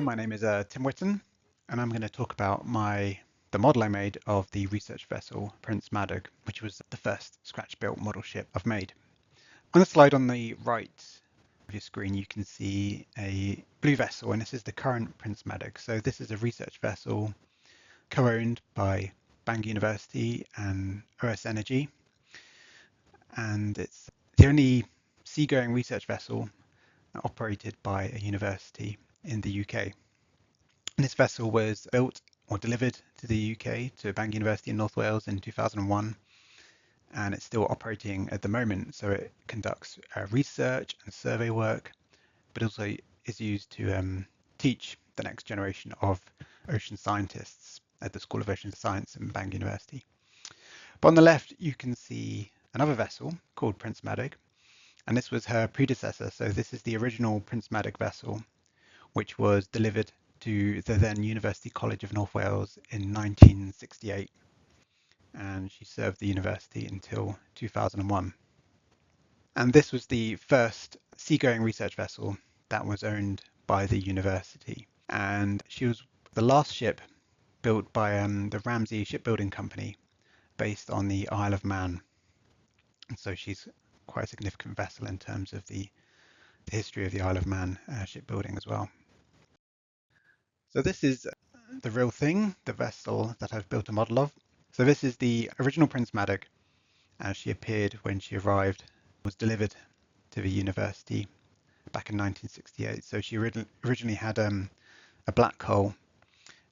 my name is Tim Whitton, and I'm going to talk about the model I made of the research vessel Prince Madog, which was the first scratch-built model ship I've made. On the slide on the right of your screen, you can see a blue vessel, and this is the current Prince Madog. So this is a research vessel co-owned by Bangor University and OS Energy, and it's the only seagoing research vessel operated by a university in the UK. And this vessel was built or delivered to the UK, to Bangor University in North Wales in 2001, and it's still operating at the moment. So it conducts research and survey work, but also is used to teach the next generation of ocean scientists at the School of Ocean Science in Bangor University. But on the left, you can see another vessel called Prince Madog, and this was her predecessor. So this is the original Prince Madog vessel, which was delivered to the then University College of North Wales in 1968, and she served the university until 2001. And this was the first seagoing research vessel that was owned by the university, and she was the last ship built by the Ramsey Shipbuilding Company based on the Isle of Man. And so she's quite a significant vessel in terms of the history of the Isle of Man shipbuilding as well. So this is the real thing, the vessel that I've built a model of. So this is the original Prince Madog as she appeared when she arrived, was delivered to the university back in 1968. So she originally had a black hull,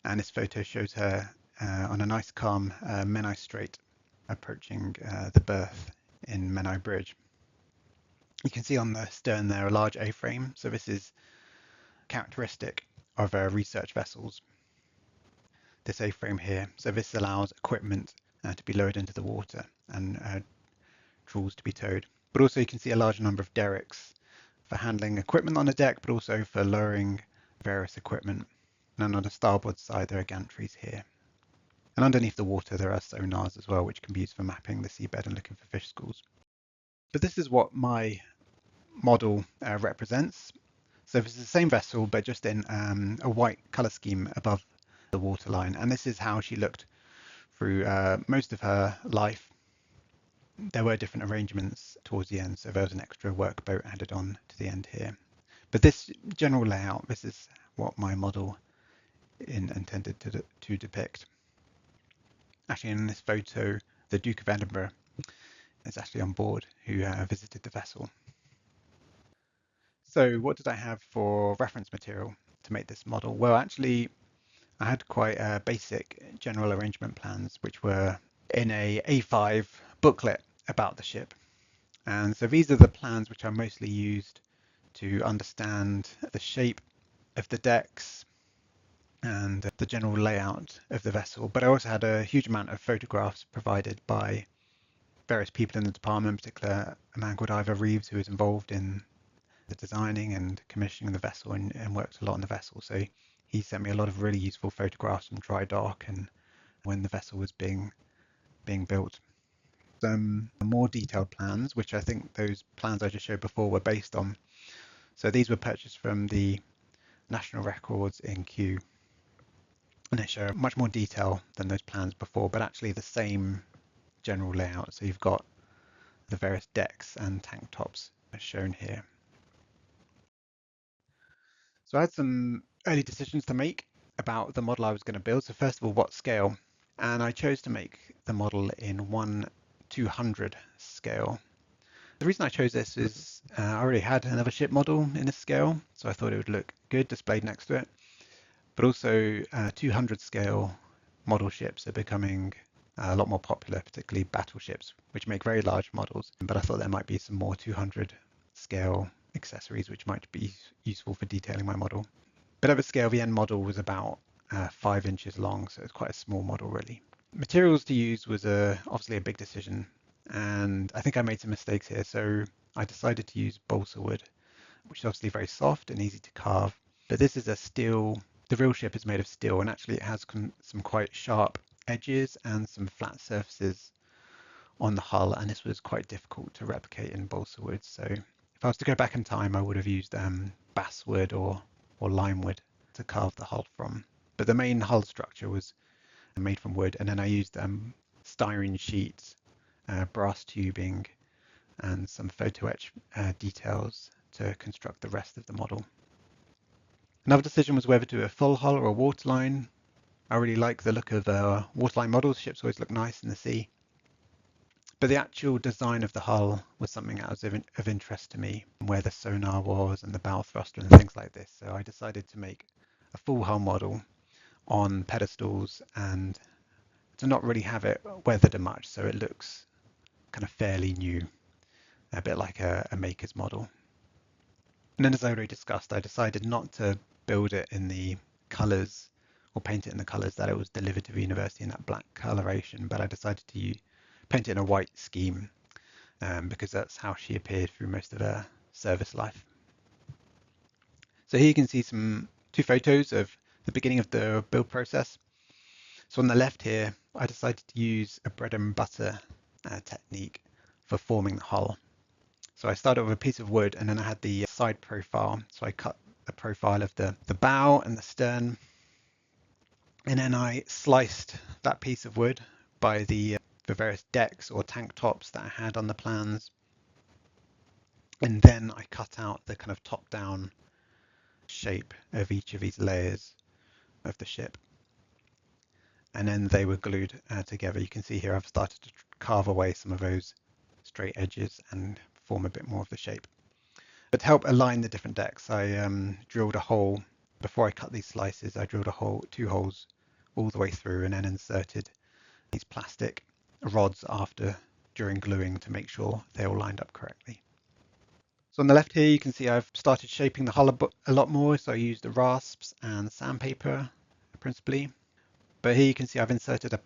and this photo shows her on a nice calm Menai Strait approaching the berth in Menai Bridge. You can see on the stern there a large A-frame, so this is characteristic of research vessels, this A-frame here. So this allows equipment to be lowered into the water and trawls to be towed. But also you can see a large number of derricks for handling equipment on the deck, but also for lowering various equipment. And on the starboard side there are gantries here. And underneath the water there are sonars as well, which can be used for mapping the seabed and looking for fish schools. But this is what my model represents. So this is the same vessel, but just in a white color scheme above the waterline. And this is how she looked through most of her life. There were different arrangements towards the end, so there was an extra workboat added on to the end here. But this general layout, this is what my model intended to depict. Actually, in this photo, the Duke of Edinburgh is actually on board, who visited the vessel. So what did I have for reference material to make this model? Well, actually, I had quite basic general arrangement plans, which were in a A5 booklet about the ship. And so these are the plans which I mostly used to understand the shape of the decks and the general layout of the vessel. But I also had a huge amount of photographs provided by various people in the department, in particular a man called Ivor Reeves, who was involved in the designing and commissioning the vessel and worked a lot on the vessel. So he sent me a lot of really useful photographs from dry dock and when the vessel was being built. Some more detailed plans, which I think those plans I just showed before were based on. So these were purchased from the National Records in Kew, and they show much more detail than those plans before, but actually the same general layout. So you've got the various decks and tank tops as shown here. So I had some early decisions to make about the model I was going to build. So first of all, what scale? And I chose to make the model in 1/200 scale. The reason I chose this is I already had another ship model in this scale, so I thought it would look good displayed next to it. But also 200 scale model ships are becoming a lot more popular, particularly battleships, which make very large models. But I thought there might be some more 200 scale accessories which might be useful for detailing my model. But at the scale, the end model was about 5 inches long, so it's quite a small model really. Materials to use was obviously a big decision, and I think I made some mistakes here. So I decided to use balsa wood, which is obviously very soft and easy to carve. But this is a steel, the real ship is made of steel, and actually it has some quite sharp edges and some flat surfaces on the hull, and this was quite difficult to replicate in balsa wood. So if I was to go back in time, I would have used basswood or lime wood to carve the hull from. But the main hull structure was made from wood, and then I used styrene sheets, brass tubing, and some photo etch details to construct the rest of the model. Another decision was whether to do a full hull or a waterline. I really like the look of waterline models. Ships always look nice in the sea. But the actual design of the hull was something that was of interest to me, where the sonar was and the bow thruster and things like this. So I decided to make a full hull model on pedestals and to not really have it weathered much, so it looks kind of fairly new, a bit like a maker's model. And then, as I already discussed, I decided not to build it in the colours or paint it in the colours that it was delivered to the university in that black coloration, but I decided to paint it in a white scheme because that's how she appeared through most of her service life. So here you can see two photos of the beginning of the build process. So on the left here, I decided to use a bread and butter technique for forming the hull. So I started with a piece of wood, and then I had the side profile. So I cut the profile of the bow and the stern, and then I sliced that piece of wood by the various decks or tank tops that I had on the plans. And then I cut out the kind of top-down shape of each of these layers of the ship. And then they were glued together. You can see here I've started to carve away some of those straight edges and form a bit more of the shape. But to help align the different decks, I drilled a hole. Before I cut these slices, I drilled two holes all the way through, and then inserted these plastic rods during gluing to make sure they all lined up correctly. So on the left here, you can see I've started shaping the hull a lot more. So I used the rasps and sandpaper principally. But here you can see I've inserted a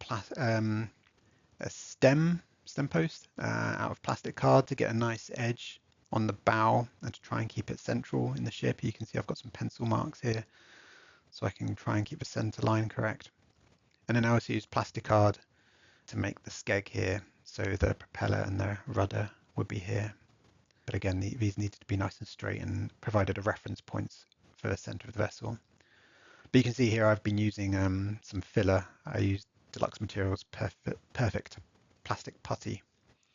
stem post out of plastic card to get a nice edge on the bow and to try and keep it central in the ship. You can see I've got some pencil marks here so I can try and keep the center line correct. And then I also used plastic card to make the skeg here, so the propeller and the rudder would be here. But again, these needed to be nice and straight and provided a reference points for the center of the vessel. But you can see here I've been using some filler. I used Deluxe Materials Perfect plastic putty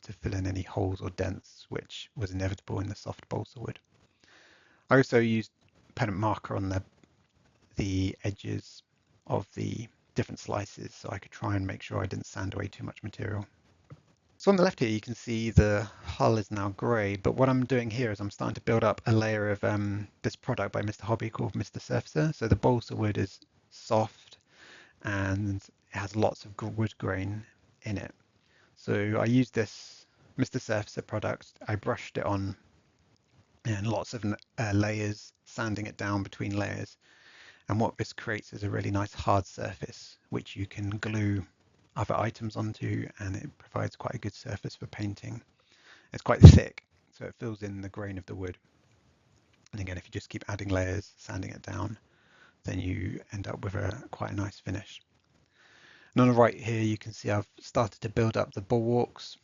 to fill in any holes or dents, which was inevitable in the soft balsa wood. I also used permanent marker on the edges of the different slices so I could try and make sure I didn't sand away too much material. So on the left here you can see the hull is now grey, but what I'm doing here is I'm starting to build up a layer of this product by Mr. Hobby called Mr. Surfacer. So the balsa wood is soft and it has lots of wood grain in it. So I used this Mr. Surfacer product, I brushed it on and lots of layers, sanding it down between layers. And what this creates is a really nice hard surface which you can glue other items onto, and it provides quite a good surface for painting. It's quite thick, so it fills in the grain of the wood. And again, if you just keep adding layers, sanding it down, then you end up with quite a nice finish. And on the right here, you can see I've started to build up the bulwarks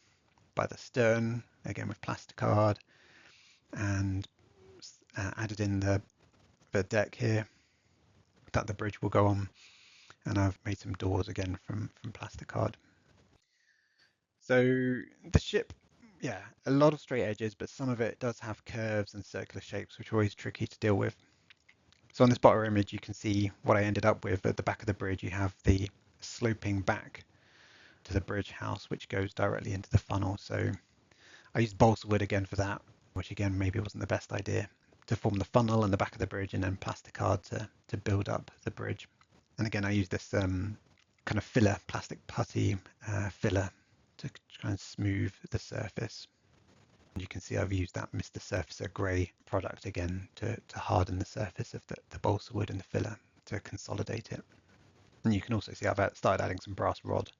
by the stern, again with plasticard, and added in the deck here that the bridge will go on. And I've made some doors again from plasticard. So the ship, yeah, a lot of straight edges, but some of it does have curves and circular shapes, which are always tricky to deal with. So on this bottom image, you can see what I ended up with. At the back of the bridge, you have the sloping back to the bridge house, which goes directly into the funnel. So I used balsa wood again for that, which again maybe wasn't the best idea, to form the funnel and the back of the bridge, and then plasticard to build up the bridge. And again, I used this kind of filler, plastic putty filler to try and smooth the surface. And you can see I've used that Mr. Surfacer grey product again to harden the surface of the balsa wood and the filler to consolidate it. And you can also see I've started adding some brass rod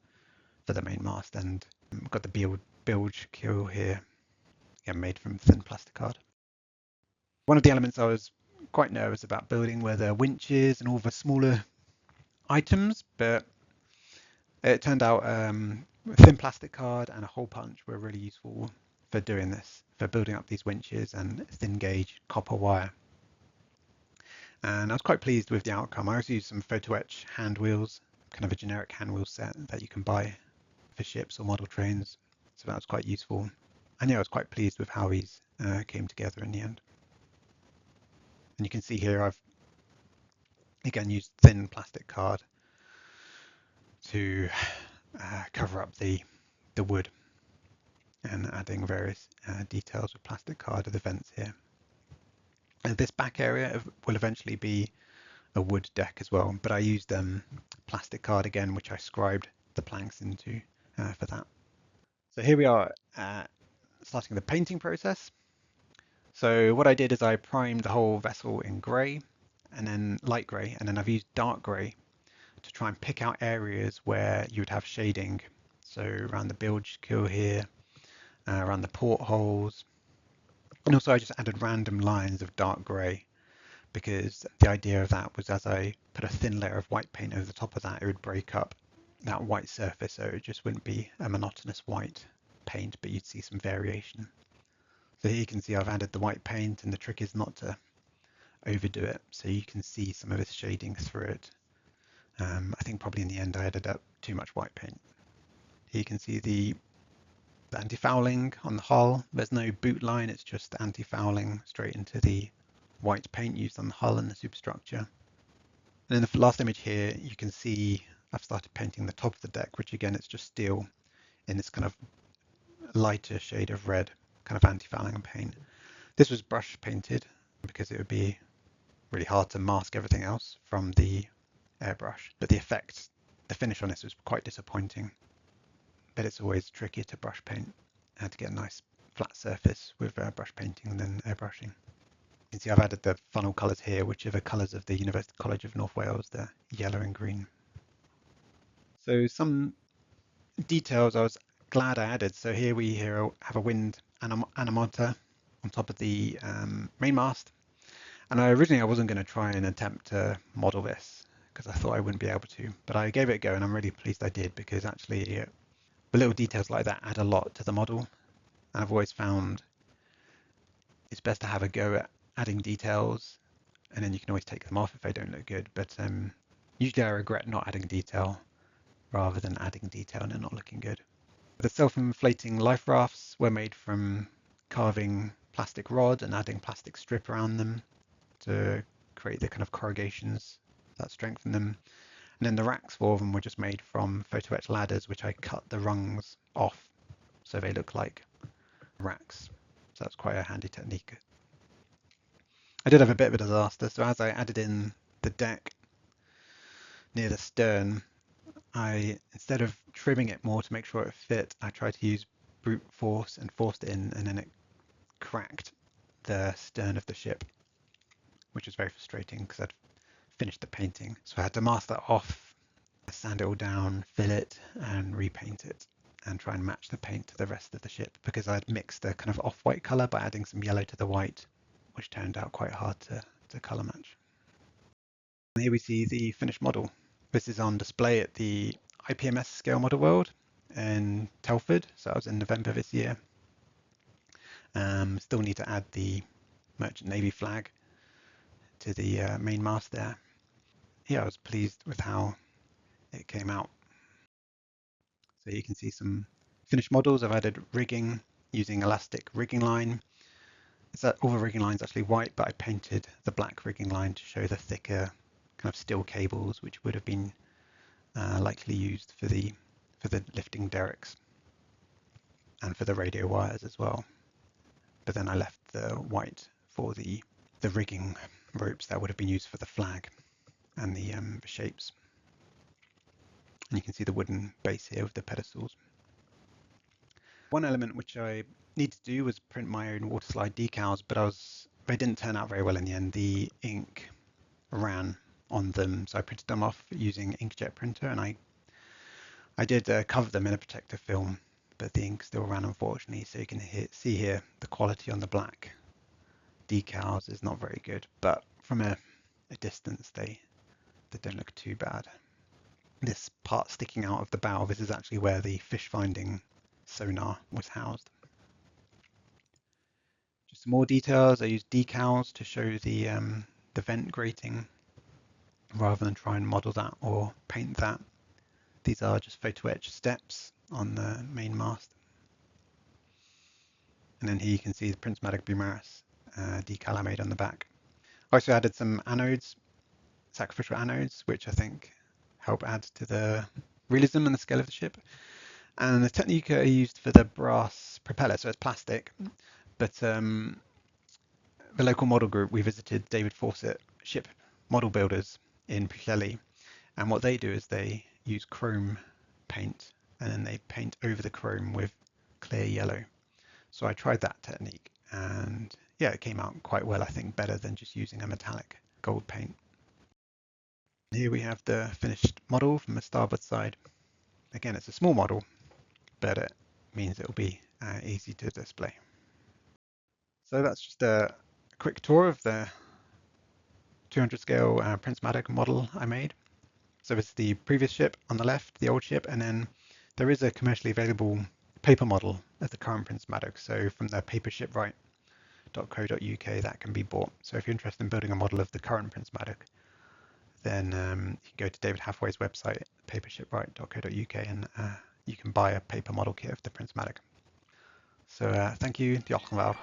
for the main mast, and I've got the bilge keel here, again made from thin plasticard. One of the elements I was quite nervous about building were the winches and all the smaller items, but it turned out thin plastic card and a hole punch were really useful for doing this, for building up these winches, and thin gauge copper wire. And I was quite pleased with the outcome. I also used some photo etch hand wheels, kind of a generic hand wheel set that you can buy for ships or model trains. So that was quite useful. And yeah, I was quite pleased with how these came together in the end. And you can see here I've again used thin plastic card to cover up the wood, and adding various details with plastic card to the vents here. And this back area will eventually be a wood deck as well, but I used plastic card again, which I scribed the planks into for that. So here we are starting the painting process. So what I did is I primed the whole vessel in grey and then light grey, and then I've used dark grey to try and pick out areas where you would have shading. So around the bilge keel here, around the portholes, and also I just added random lines of dark grey, because the idea of that was as I put a thin layer of white paint over the top of that, it would break up that white surface, so it just wouldn't be a monotonous white paint, but you'd see some variation. So here you can see I've added the white paint, and the trick is not to overdo it, so you can see some of this shading through it. I think probably in the end I added up too much white paint. Here you can see the anti-fouling on the hull. There's no boot line, it's just anti-fouling straight into the white paint used on the hull and the superstructure. And in the last image here, you can see I've started painting the top of the deck, which again, it's just steel in this kind of lighter shade of red, kind of anti-fouling paint. This was brush painted because it would be really hard to mask everything else from the airbrush. But the effect, the finish on this was quite disappointing. But it's always trickier to brush paint and to get a nice flat surface with brush painting than airbrushing. You can see I've added the funnel colours here, which are the colours of the University College of North Wales, the yellow and green. So some details I was glad I added. So here we have a wind anemometer on top of the mainmast. And originally I wasn't going to try and attempt to model this because I thought I wouldn't be able to, but I gave it a go and I'm really pleased I did, because actually the little details like that add a lot to the model. And I've always found it's best to have a go at adding details, and then you can always take them off if they don't look good. But usually I regret not adding detail rather than adding detail and it not looking good. The self-inflating life rafts were made from carving plastic rod and adding plastic strip around them to create the kind of corrugations that strengthen them. And then the racks for them were just made from photo etch ladders, which I cut the rungs off so they look like racks. So that's quite a handy technique. I did have a bit of a disaster. So as I added in the deck near the stern, instead of trimming it more to make sure it fit, I tried to use brute force and forced it in, and then it cracked the stern of the ship, which was very frustrating because I'd finished the painting. So I had to mask that off, sand it all down, fill it, and repaint it, and try and match the paint to the rest of the ship, because I'd mixed a kind of off-white color by adding some yellow to the white, which turned out quite hard to color match. And here we see the finished model. This is on display at the IPMS Scale Model World in Telford, so that was in November this year. Still need to add the Merchant Navy flag to the main mast there. Yeah, I was pleased with how it came out. So you can see some finished models. I've added rigging using elastic rigging line. All the rigging line is actually white, but I painted the black rigging line to show the thicker kind of steel cables, which would have been likely used for the lifting derricks and for the radio wires as well. But then I left the white for the rigging ropes that would have been used for the flag and the shapes. And you can see the wooden base here with the pedestals. One element which I needed to do was print my own water slide decals, but they didn't turn out very well in the end. The ink ran on them, so I printed them off using inkjet printer, and I did cover them in a protective film, but the ink still ran, unfortunately. So you can see here the quality on the black decals is not very good, but from a distance they don't look too bad. This part sticking out of the bow, this is actually where the fish finding sonar was housed. Just some more details. I used decals to show the the vent grating rather than try and model that or paint that. These are just photo etched steps on the main mast. And then here you can see the Prince Madog Bumaris decal I made on the back. I also added some anodes, sacrificial anodes, which I think help add to the realism and the scale of the ship. And the technique I used for the brass propeller, so it's plastic, but the local model group, we visited David Fawcett Ship Model Builders in Pwllheli, and what they do is they use chrome paint and then they paint over the chrome with clear yellow. So I tried that technique and yeah, it came out quite well, I think better than just using a metallic gold paint. Here we have the finished model from the starboard side. Again, it's a small model, but it means it'll be easy to display. So that's just a quick tour of the 200 scale Prince Madog model I made. So it's the previous ship on the left, the old ship, and then there is a commercially available paper model of the current Prince Madog. So from the papershipwright.co.uk that can be bought. So if you're interested in building a model of the current Prince Madog, then you can go to David Hathaway's website, papershipwright.co.uk, and you can buy a paper model kit of the Prince Madog. So thank you, diolch yn fawr.